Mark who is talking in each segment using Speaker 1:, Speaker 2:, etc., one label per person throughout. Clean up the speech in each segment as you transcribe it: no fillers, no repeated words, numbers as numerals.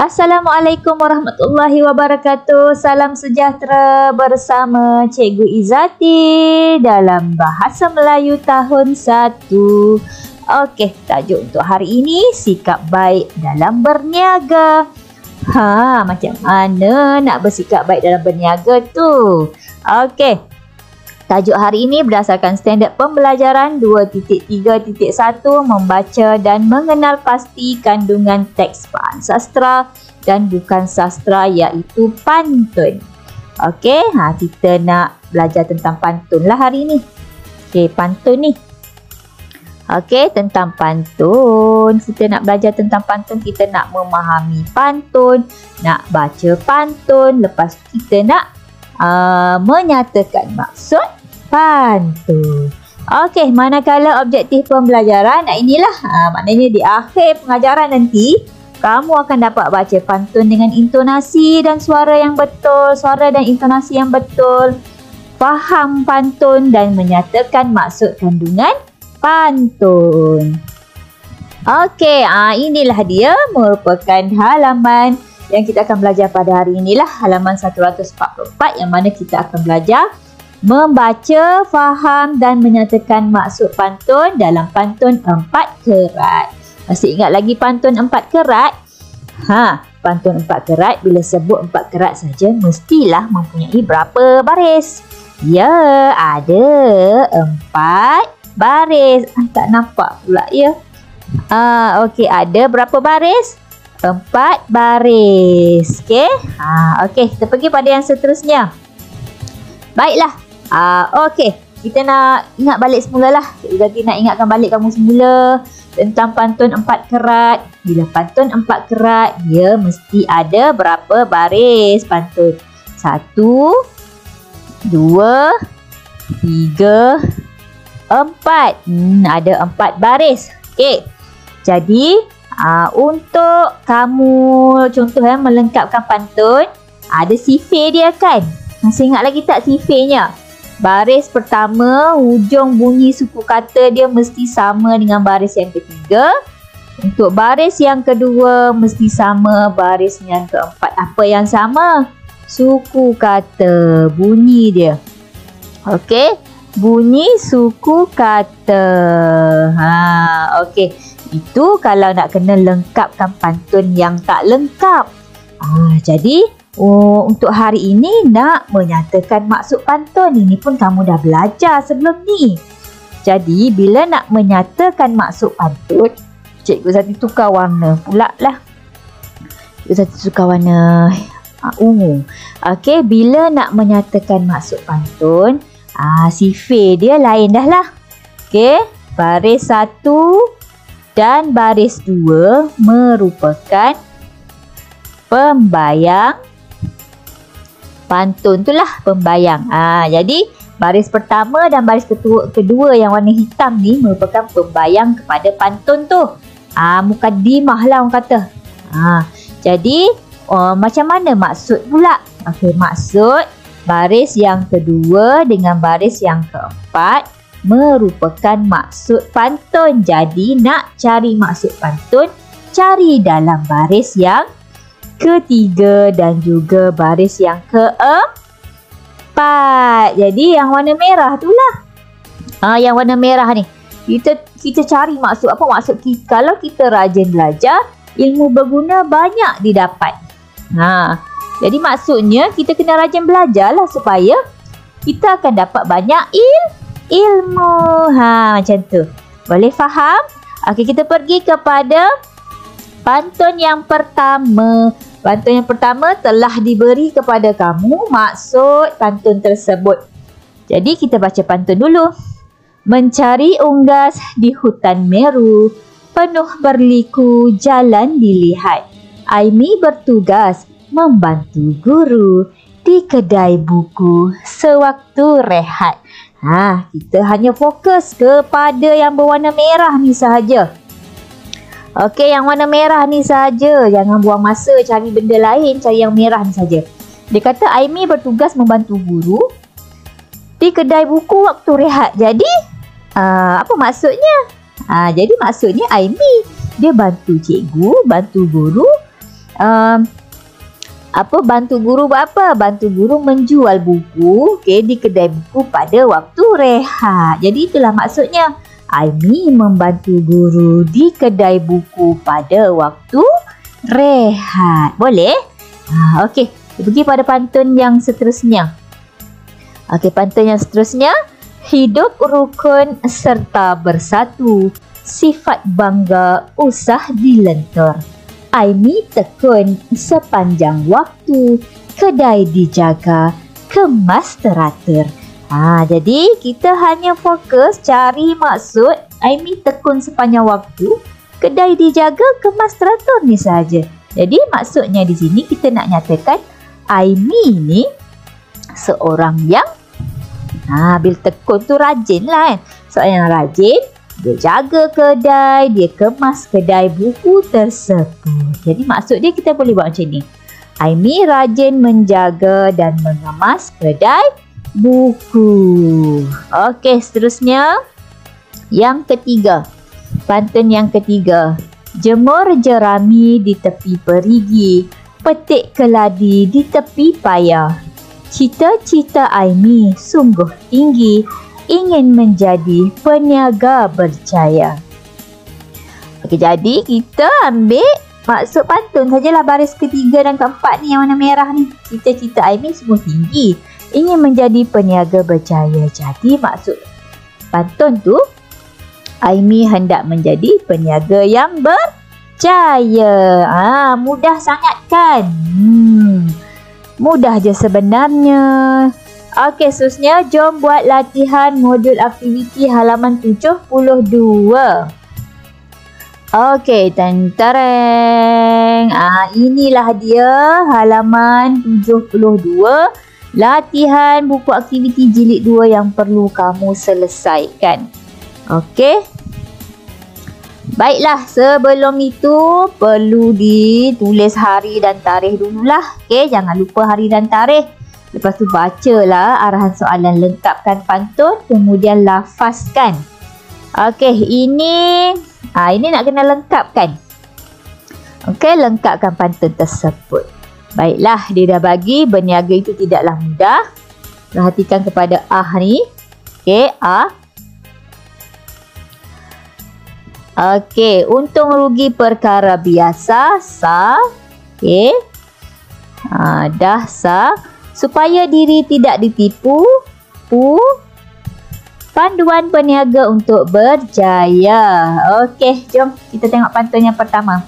Speaker 1: Assalamualaikum warahmatullahi wabarakatuh. Salam sejahtera bersama Cikgu Izzati dalam Bahasa Melayu tahun 1. Okey, tajuk untuk hari ini sikap baik dalam berniaga. Macam mana nak bersikap baik dalam berniaga tu? Okey. Tajuk hari ini berdasarkan standard pembelajaran 2.3.1 membaca dan mengenal pasti kandungan teks bahan sastra dan bukan sastra iaitu pantun. Okey, kita nak belajar tentang pantun lah hari ini. Okey, pantun ni. Okey, tentang pantun. Kita nak belajar tentang pantun, kita nak memahami pantun, nak baca pantun, lepas tu kita nak menyatakan maksud pantun. Okey, manakala objektif pembelajaran, inilah maknanya di akhir pengajaran nanti kamu akan dapat baca pantun dengan intonasi dan suara yang betul, suara dan intonasi yang betul, faham pantun dan menyatakan maksud kandungan pantun. Okey, inilah dia merupakan halaman yang kita akan belajar pada hari inilah, halaman 144 yang mana kita akan belajar membaca, faham dan menyatakan maksud pantun dalam pantun 4 kerat. Masih ingat lagi pantun 4 kerat? Pantun 4 kerat bila sebut 4 kerat saja mestilah mempunyai berapa baris? Ya, ada 4 baris. Tak nampak pula ya. Okey, ada berapa baris? 4 baris. Okey. Okey, kita pergi pada yang seterusnya. Baiklah. Okey, kita nak ingat balik semula lah. Jadi nak ingatkan balik kamu semula tentang pantun 4 kerat. Bila pantun 4 kerat, dia mesti ada berapa baris pantun? 1, 2, 3, 4. Ada 4 baris. Okey. Jadi, untuk kamu contoh melengkapkan pantun, ada sifir dia kan? Masih ingat lagi tak sifirnya? Baris pertama, hujung bunyi suku kata dia mesti sama dengan baris yang ketiga. Untuk baris yang kedua, mesti sama baris yang keempat. Apa yang sama? Suku kata, bunyi dia. Okey, bunyi suku kata. Okey, itu kalau nak kena lengkapkan pantun yang tak lengkap. Jadi, untuk hari ini nak menyatakan maksud pantun. Ini pun kamu dah belajar sebelum ni. Jadi bila nak menyatakan maksud pantun, Cikgu Zati tukar warna pula lah. Cikgu Zati tukar warna ungu. Okey, bila nak menyatakan maksud pantun, sifir dia lain dah lah. Okey, baris 1 dan baris 2 merupakan pembayang pantun tu lah, pembayang. Jadi baris pertama dan baris kedua yang warna hitam ni merupakan pembayang kepada pantun tu. Mukaddimah lah orang kata. Jadi macam mana maksud pula? Okey, maksud baris yang kedua dengan baris yang keempat merupakan maksud pantun. Jadi nak cari maksud pantun, cari dalam baris yang ketiga dan juga baris yang keempat. Jadi yang warna merah tu lah. Yang warna merah ni. Kita cari maksud apa maksud kita. Kalau kita rajin belajar, ilmu berguna banyak didapat. Jadi maksudnya kita kena rajin belajar lah supaya kita akan dapat banyak ilmu. Macam tu. Boleh faham? Okey, kita pergi kepada pantun yang pertama. Pantun yang pertama telah diberi kepada kamu maksud pantun tersebut. Jadi kita baca pantun dulu. Mencari unggas di hutan Meru, penuh berliku jalan dilihat. Aimi bertugas membantu guru di kedai buku sewaktu rehat. Kita hanya fokus kepada yang berwarna merah ni sahaja. Okey, yang warna merah ni saja. Jangan buang masa cari benda lain, cari yang merah ni saja. Dia kata Aimi bertugas membantu guru di kedai buku waktu rehat. Jadi, apa maksudnya? Jadi maksudnya Aimi dia bantu cikgu, bantu guru bantu guru buat apa? Bantu guru menjual buku, di kedai buku pada waktu rehat. Jadi itulah maksudnya. Aimi membantu guru di kedai buku pada waktu rehat. Boleh? Okey, pergi pada pantun yang seterusnya. Okey, pantun yang seterusnya. Hidup rukun serta bersatu, sifat bangga usah dilentur. Aimi tekun sepanjang waktu, kedai dijaga, kemas teratur. Jadi kita hanya fokus cari maksud Aimi tekun sepanjang waktu, kedai dijaga, kemas teratur ni saja. Jadi maksudnya di sini kita nak nyatakan Aimi ni seorang yang bil tekun tu rajin lah kan. Seorang yang rajin, dia jaga kedai, dia kemas kedai buku tersebut. Jadi maksud dia kita boleh buat macam ni. Aimi rajin menjaga dan mengemas kedai buku. Okey, seterusnya yang ketiga. Pantun yang ketiga. Jemur jerami di tepi perigi, petik keladi di tepi payah. Cita-cita Aimi sungguh tinggi, ingin menjadi peniaga berjaya. Okey, jadi kita ambil maksud pantun sajalah baris ketiga dan keempat ni yang warna merah ni. Cita-cita Aimi sungguh tinggi, ingin menjadi peniaga berjaya. Jadi maksud pantun tu, Aimi hendak menjadi peniaga yang berjaya. Mudah sangat kan? Mudah je sebenarnya. Okey, seterusnya jom buat latihan modul aktiviti halaman 72. Okey, tentereng. Inilah dia halaman 72. Latihan buku aktiviti jilid 2 yang perlu kamu selesaikan. Okey. Baiklah, sebelum itu perlu ditulis hari dan tarikh dululah. Okey, jangan lupa hari dan tarikh. Lepas tu bacalah arahan soalan, lengkapkan pantun, kemudian lafazkan. Okey, ini nak kena lengkapkan. Okey, lengkapkan pantun tersebut. Baiklah, dia dah bagi berniaga itu tidaklah mudah. Perhatikan kepada ni. Okey, Okey, untung rugi perkara biasa, sa. Okey. Dah sa. Supaya diri tidak ditipu, pu. Panduan peniaga untuk berjaya. Okey, jom kita tengok pantun yang pertama.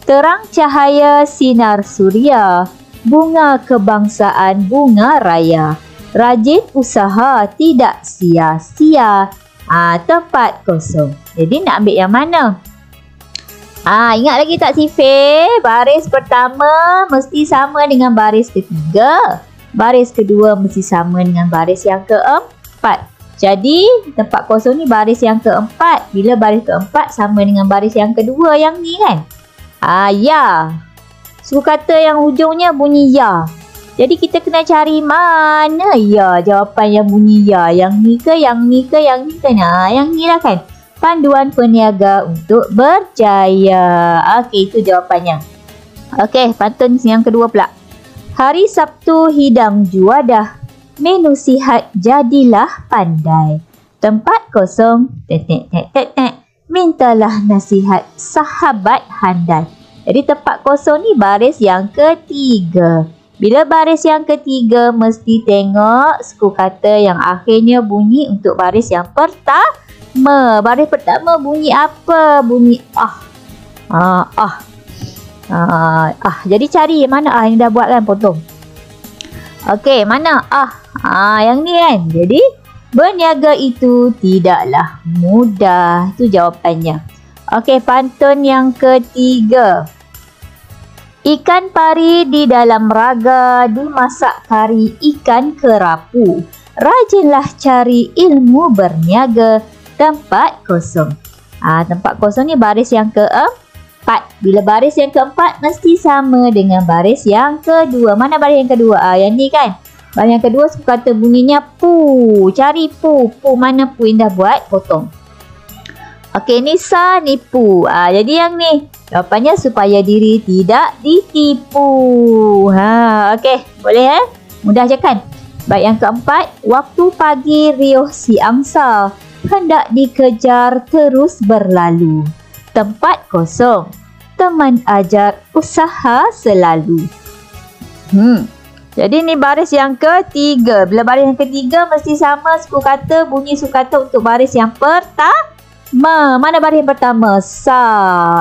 Speaker 1: Terang cahaya sinar suria, bunga kebangsaan bunga raya. Rajin usaha tidak sia-sia. Tempat kosong. Jadi nak ambil yang mana? Ingat lagi tak Sifir? Baris pertama mesti sama dengan baris ketiga. Baris kedua mesti sama dengan baris yang keempat. Jadi tempat kosong ni baris yang keempat. Bila baris keempat sama dengan baris yang kedua yang ni kan? Ya. Suku kata yang hujungnya bunyi ya. Jadi kita kena cari mana ya jawapan yang bunyi ya. Yang ni ke, yang ni ke, yang ni ke. Yang ni lah kan. Panduan peniaga untuk berjaya. Okey, itu jawapannya. Okey, pantun yang kedua pula. Hari Sabtu hidang juadah, menu sihat jadilah pandai. Tempat kosong, mintalah nasihat sahabat handai. Jadi tempat kosong ni baris yang ketiga. Bila baris yang ketiga, mesti tengok suku kata yang akhirnya bunyi untuk baris yang pertama. Baris pertama bunyi apa? Bunyi Jadi cari mana yang dah buat kan, potong. Okey, mana yang ni kan. Jadi berniaga itu tidaklah mudah. Itu jawapannya. Okey, pantun yang ketiga. Ikan pari di dalam raga, dimasak kari ikan kerapu. Rajinlah cari ilmu berniaga, tempat kosong. Tempat kosong ni baris yang keempat. Bila baris yang keempat mesti sama dengan baris yang kedua. Mana baris yang kedua? Yang ni kan. Baris yang kedua suku kata bunyinya pu. Cari pu. Pu mana pu yang dah buat? Potong. Okey, ni sa, ni pu. Jadi yang ni Jawapannya supaya diri tidak ditipu. Okey, boleh Mudah je kan? Baik, yang keempat, waktu pagi riuh si angsa, hendak dikejar terus berlalu. Tempat kosong, teman ajar usaha selalu. Jadi ni baris yang ketiga. Bila baris yang ketiga mesti sama suku kata, bunyi suku kata untuk baris yang pertama. Mana baris yang pertama? Sa.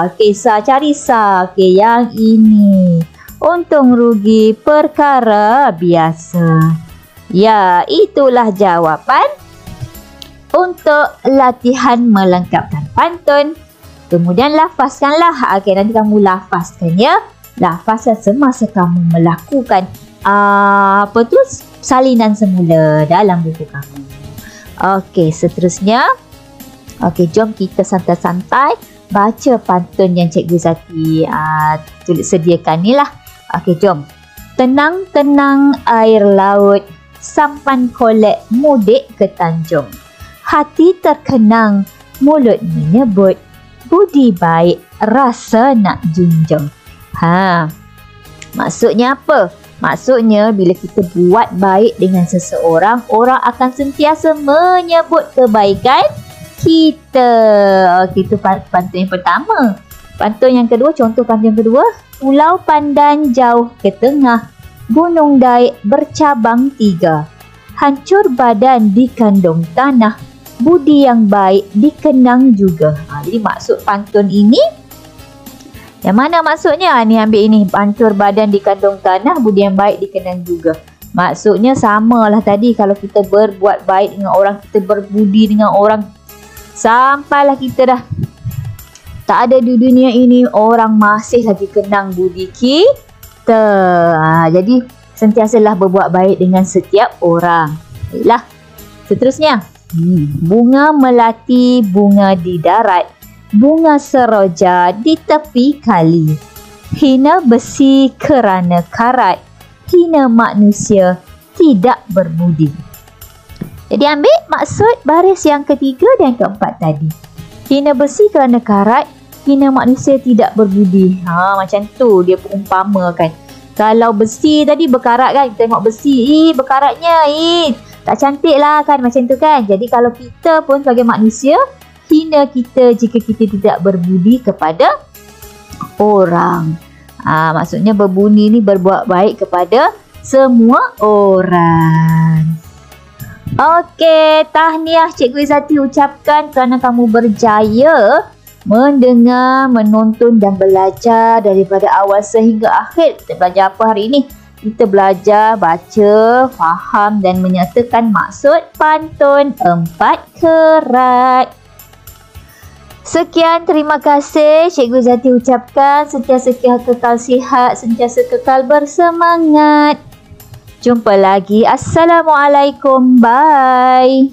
Speaker 1: Okey, sa, cari sa. Okey, yang ini. Untung rugi perkara biasa. Ya, itulah jawapan untuk latihan melengkapkan pantun. Kemudian lafazkanlah. Okey, nanti kamu lafazkan ya. Lafazkan semasa kamu melakukan salinan semula dalam buku kamu. Okey, seterusnya. Okey, jom kita santai-santai baca pantun yang Cikgu Zati sediakan ni lah. Okey, jom. Tenang-tenang air laut, sampan kolek mudik ke Tanjung. Hati terkenang, mulut menyebut, budi baik rasa nak junjung. Maksudnya apa? Maksudnya bila kita buat baik dengan seseorang, orang akan sentiasa menyebut kebaikan kita. Itu pantun yang pertama. Pantun yang kedua, contoh pantun yang kedua. Pulau Pandan jauh ke tengah, gunung Daik bercabang 3. Hancur badan dikandung tanah, budi yang baik dikenang juga. Jadi maksud pantun ini, yang mana maksudnya? Ni ambil ini. Hancur badan dikandung tanah, budi yang baik dikenang juga. Maksudnya samalah tadi. Kalau kita berbuat baik dengan orang, kita berbudi dengan orang, sampailah kita dah tak ada di dunia ini, orang masih lagi kenang budi kita. Jadi sentiasalah berbuat baik dengan setiap orang. Baiklah. Seterusnya. Bunga melati, bunga di darat, bunga seroja di tepi kali. Hina besi kerana karat, hina manusia tidak berbudi. Jadi ambil maksud baris yang ketiga dan keempat tadi. Hina besi kerana karat, hina manusia tidak berbudi. Macam tu dia perumpamakan. Kalau besi tadi berkarat kan, kita tengok besi, berkaratnya, tak cantik lah kan, macam tu kan. Jadi kalau kita pun sebagai manusia, hina kita jika kita tidak berbudi kepada orang. Maksudnya berbudi ni berbuat baik kepada semua orang. Okey, tahniah Cikgu Izzati ucapkan kerana kamu berjaya mendengar, menonton dan belajar daripada awal sehingga akhir. Kita belajar apa hari ini? Kita belajar baca, faham dan menyatakan maksud pantun 4 kerat. Sekian, terima kasih Cikgu Zati ucapkan. Sentiasa kekal sihat, sentiasa kekal bersemangat. Jumpa lagi. Assalamualaikum. Bye.